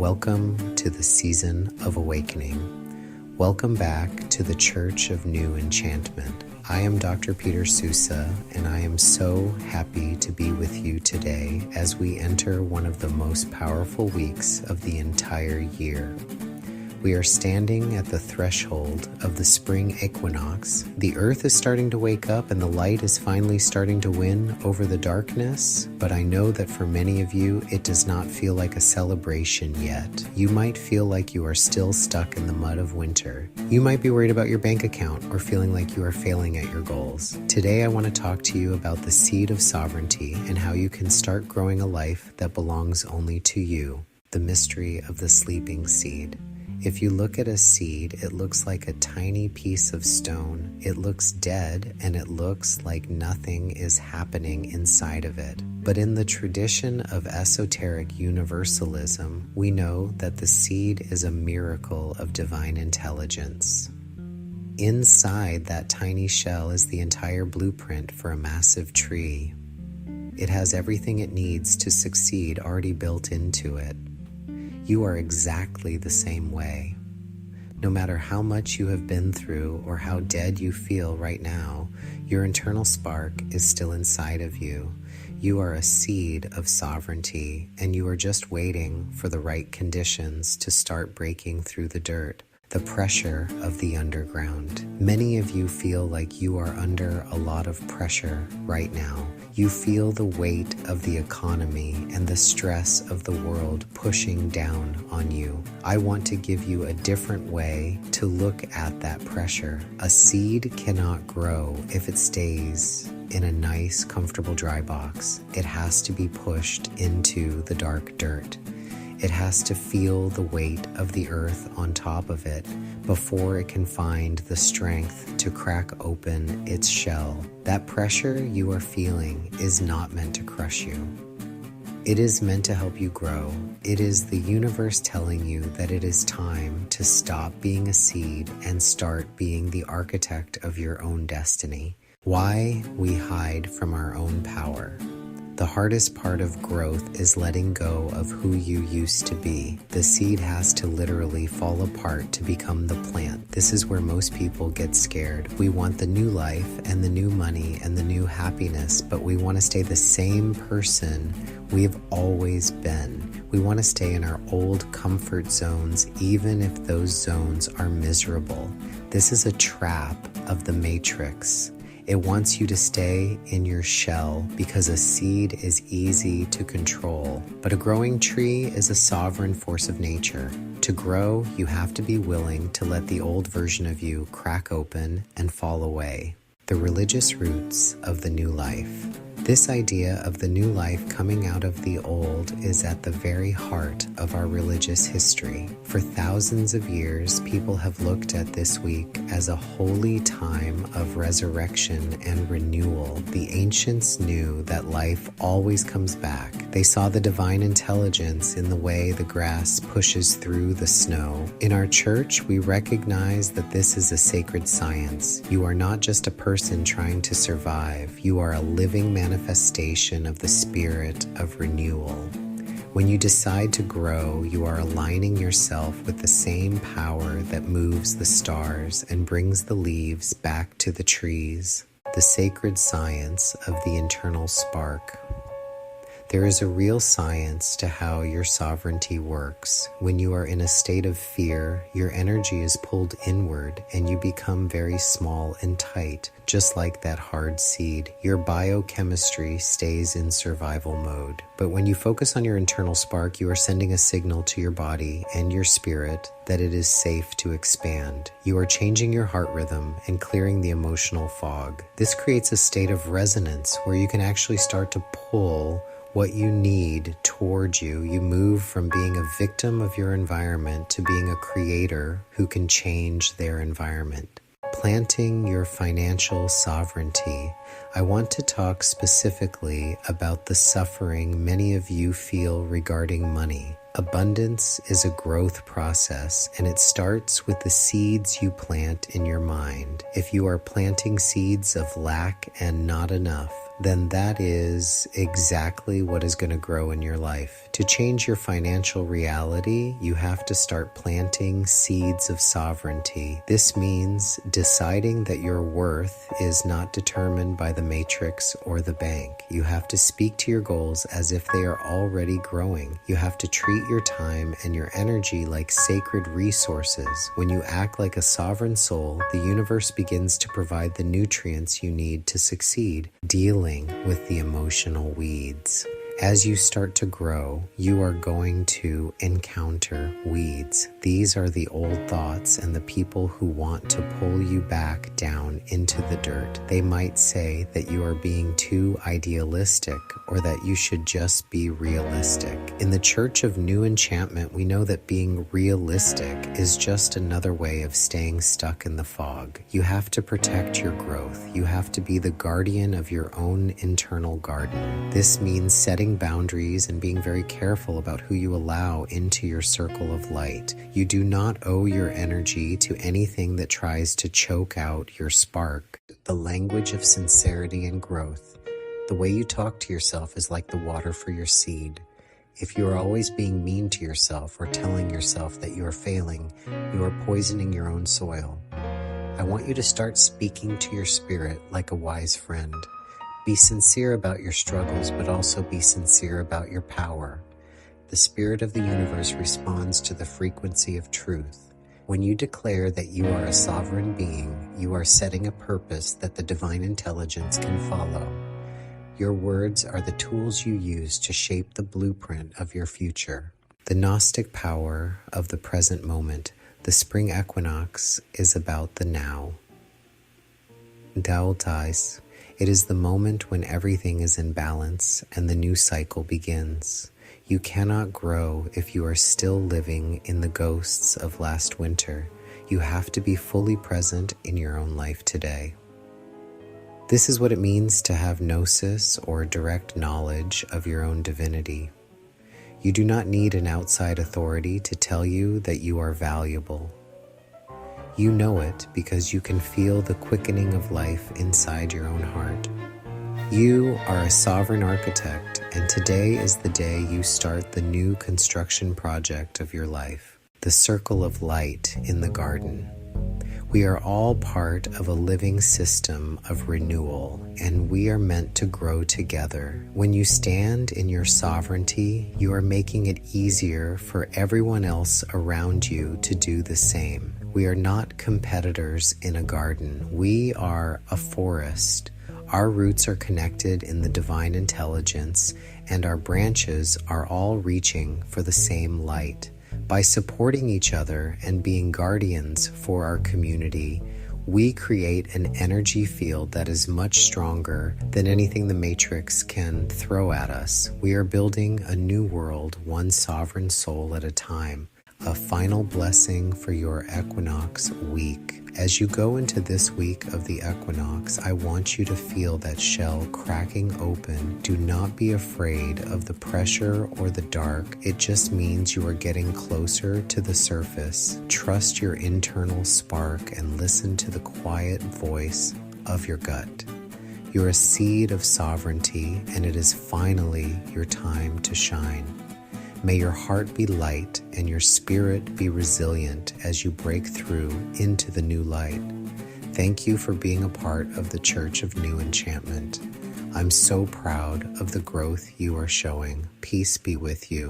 Welcome to the season of awakening. Welcome back to the Church of New Enchantment. I am Dr. Peter Sousa, and I am so happy to be with you today as we enter one of the most powerful weeks of the entire year. We are standing at the threshold of the Spring Equinox. The earth is starting to wake up and the light is finally starting to win over the darkness, but I know that for many of you, it does not feel like a celebration yet. You might feel like you are still stuck in the mud of winter. You might be worried about your bank account or feeling like you are failing at your goals. Today, I want to talk to you about the seed of sovereignty and how you can start growing a life that belongs only to you, the mystery of the sleeping seed. If you look at a seed, it looks like a tiny piece of stone. It looks dead and it looks like nothing is happening inside of it. But in the tradition of esoteric universalism, we know that the seed is a miracle of divine intelligence. Inside that tiny shell is the entire blueprint for a massive tree. It has everything it needs to succeed already built into it. You are exactly the same way. No matter how much you have been through or how dead you feel right now, your internal spark is still inside of you. You are a seed of sovereignty, and you are just waiting for the right conditions to start breaking through the dirt, the pressure of the underground. Many of you feel like you are under a lot of pressure right now. You feel the weight of the economy and the stress of the world pushing down on you. I want to give you a different way to look at that pressure. A seed cannot grow if it stays in a nice, comfortable dry box. It has to be pushed into the dark dirt. It has to feel the weight of the earth on top of it before it can find the strength to crack open its shell. That pressure you are feeling is not meant to crush you. It is meant to help you grow. It is the universe telling you that it is time to stop being a seed and start being the architect of your own destiny. Why we hide from our own power. The hardest part of growth is letting go of who you used to be. The seed has to literally fall apart to become the plant. This is where most people get scared. We want the new life and the new money and the new happiness, but we want to stay the same person we've always been. We want to stay in our old comfort zones, even if those zones are miserable. This is a trap of the matrix. It wants you to stay in your shell because a seed is easy to control. But a growing tree is a sovereign force of nature. To grow, you have to be willing to let the old version of you crack open and fall away. The religious roots of the new life. This idea of the new life coming out of the old is at the very heart of our religious history. For thousands of years, people have looked at this week as a holy time of resurrection and renewal. The ancients knew that life always comes back. They saw the divine intelligence in the way the grass pushes through the snow. In our church, we recognize that this is a sacred science. You are not just a person trying to survive. You are a living manifestation of the spirit of renewal. When you decide to grow, you are aligning yourself with the same power that moves the stars and brings the leaves back to the trees, the sacred science of the internal spark. There is a real science to how your sovereignty works. When you are in a state of fear, your energy is pulled inward and you become very small and tight, just like that hard seed. Your biochemistry stays in survival mode. But when you focus on your internal spark, you are sending a signal to your body and your spirit that it is safe to expand. You are changing your heart rhythm and clearing the emotional fog. This creates a state of resonance where you can actually start to pull what you need towards you. You move from being a victim of your environment to being a creator who can change their environment. Planting your financial sovereignty. I want to talk specifically about the suffering many of you feel regarding money. Abundance is a growth process, and it starts with the seeds you plant in your mind. If you are planting seeds of lack and not enough, then that is exactly what is going to grow in your life. To change your financial reality, you have to start planting seeds of sovereignty. This means deciding that your worth is not determined by the matrix or the bank. You have to speak to your goals as if they are already growing. You have to treat your time and your energy like sacred resources. When you act like a sovereign soul, the universe begins to provide the nutrients you need to succeed, dealing with the emotional weeds. As you start to grow, you are going to encounter weeds. These are the old thoughts and the people who want to pull you back down into the dirt. They might say that you are being too idealistic or that you should just be realistic. In the Church of New Enchantment, we know that being realistic is just another way of staying stuck in the fog. You have to protect your growth. You have to be the guardian of your own internal garden. This means setting boundaries and being very careful about who you allow into your circle of light. You do not owe your energy to anything that tries to choke out your spark. The language of sincerity and growth. The way you talk to yourself is like the water for your seed. If you are always being mean to yourself or telling yourself that you are failing, you are poisoning your own soil. I want you to start speaking to your spirit like a wise friend. Be sincere about your struggles, but also be sincere about your power. The spirit of the universe responds to the frequency of truth. When you declare that you are a sovereign being, you are setting a purpose that the divine intelligence can follow. Your words are the tools you use to shape the blueprint of your future. The Gnostic power of the present moment. The Spring Equinox is about the now. Daotais. It is the moment when everything is in balance and the new cycle begins. You cannot grow if you are still living in the ghosts of last winter. You have to be fully present in your own life today. This is what it means to have gnosis or direct knowledge of your own divinity. You do not need an outside authority to tell you that you are valuable. You know it because you can feel the quickening of life inside your own heart. You are a sovereign architect, and today is the day you start the new construction project of your life, the circle of light in the garden. We are all part of a living system of renewal, and we are meant to grow together. When you stand in your sovereignty, you are making it easier for everyone else around you to do the same. We are not competitors in a garden. We are a forest. Our roots are connected in the divine intelligence, and our branches are all reaching for the same light. By supporting each other and being guardians for our community, we create an energy field that is much stronger than anything the Matrix can throw at us. We are building a new world, one sovereign soul at a time. A final blessing for your equinox week. As you go into this week of the equinox, I want you to feel that shell cracking open. Do not be afraid of the pressure or the dark. It just means you are getting closer to the surface. Trust your internal spark and listen to the quiet voice of your gut. You're a seed of sovereignty, and it is finally your time to shine. May your heart be light and your spirit be resilient as you break through into the new light. Thank you for being a part of the Church of New Enchantment. I'm so proud of the growth you are showing. Peace be with you.